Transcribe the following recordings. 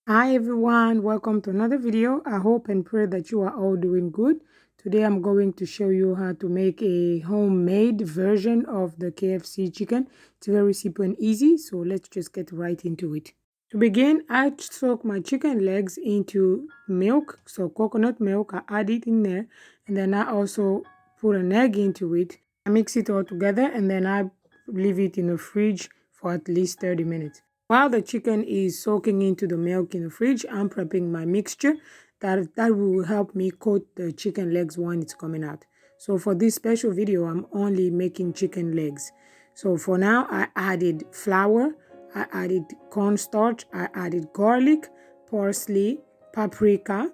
Hi everyone, welcome to another video. I hope and pray that you are all doing good. Today I'm going to show you how to make a homemade version of the KFC chicken. It's very simple and easy, so let's just get right into it. To begin, I soak my chicken legs into milk, so coconut milk. I add it in there, and then I also put an egg into it. I mix it all together, and then I leave it in the fridge for at least 30 minutes. While the chicken is soaking into the milk in the fridge, I'm prepping my mixture that will help me coat the chicken legs when it's coming out. So for this special video, I'm only making chicken legs. So for now, I added flour, I added cornstarch, I added garlic, parsley, paprika.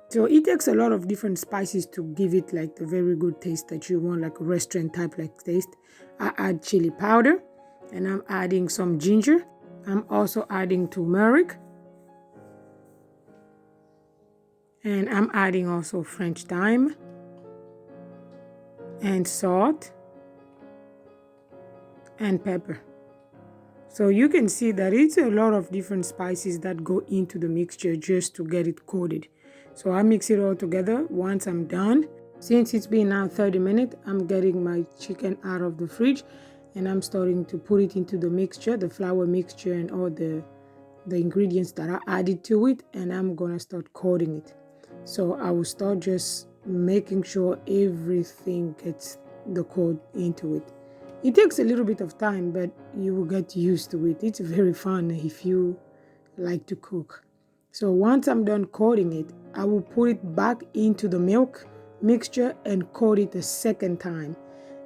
So it takes a lot of different spices to give it like the very good taste that you want, like a restaurant type like taste. I add chili powder, and I'm adding some ginger. I'm also adding turmeric, and I'm adding also French thyme and salt and pepper. So you can see that it's a lot of different spices that go into the mixture just to get it coated. So I mix it all together. Once I'm done, since it's been now 30 minutes, I'm getting my chicken out of the fridge and I'm starting to put it into the mixture, the flour mixture and all the ingredients that I added to it, and I'm gonna start coating it. So I will start just making sure everything gets the coat into it. It takes a little bit of time, but you will get used to it. It's very fun if you like to cook. So once I'm done coating it, I will put it back into the milk mixture and coat it a second time,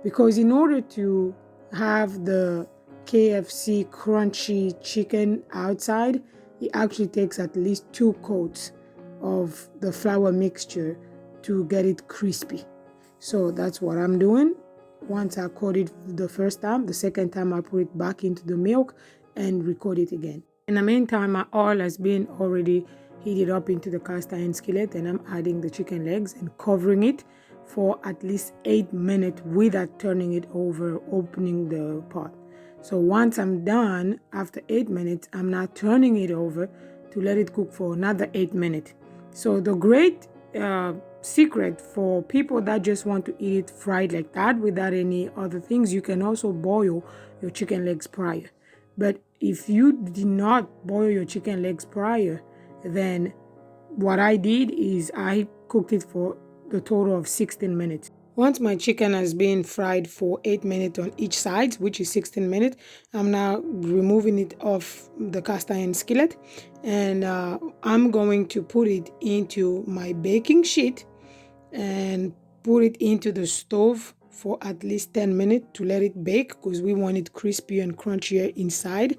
because in order to have the KFC crunchy chicken outside, it actually takes at least 2 coats of the flour mixture to get it crispy. So that's what I'm doing. Once I coat it the first time, the second time I put it back into the milk and recoat it again. In the meantime, my oil has been already heated up into the cast iron skillet, and I'm adding the chicken legs and covering it for at least 8 minutes without turning it over, opening the pot. So once I'm done, after 8 minutes, I'm now turning it over to let it cook for another 8 minutes. So the great secret for people that just want to eat it fried like that without any other things, you can also boil your chicken legs prior. But if you did not boil your chicken legs prior, then what I did is I cooked it for the total of 16 minutes. Once my chicken has been fried for 8 minutes on each side, which is 16 minutes, I'm now removing it off the cast iron skillet, and I'm going to put it into my baking sheet and put it into the stove for at least 10 minutes to let it bake, because we want it crispy and crunchier inside.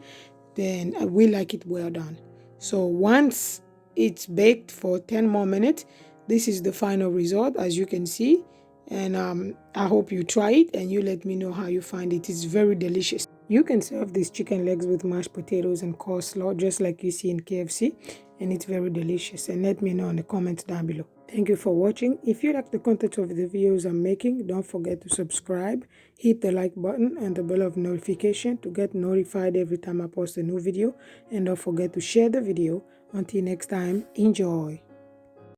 Then we like it well done. So once it's baked for 10 more minutes, this is the final result, as you can see. And I hope you try it and you let me know how you find it. It's very delicious. You can serve these chicken legs with mashed potatoes and coleslaw, just like you see in KFC, and it's very delicious. And let me know in the comments down below. Thank you for watching. If you like the content of the videos I'm making, don't forget to subscribe, hit the like button and the bell of notification to get notified every time I post a new video, and don't forget to share the video. Until next time, enjoy.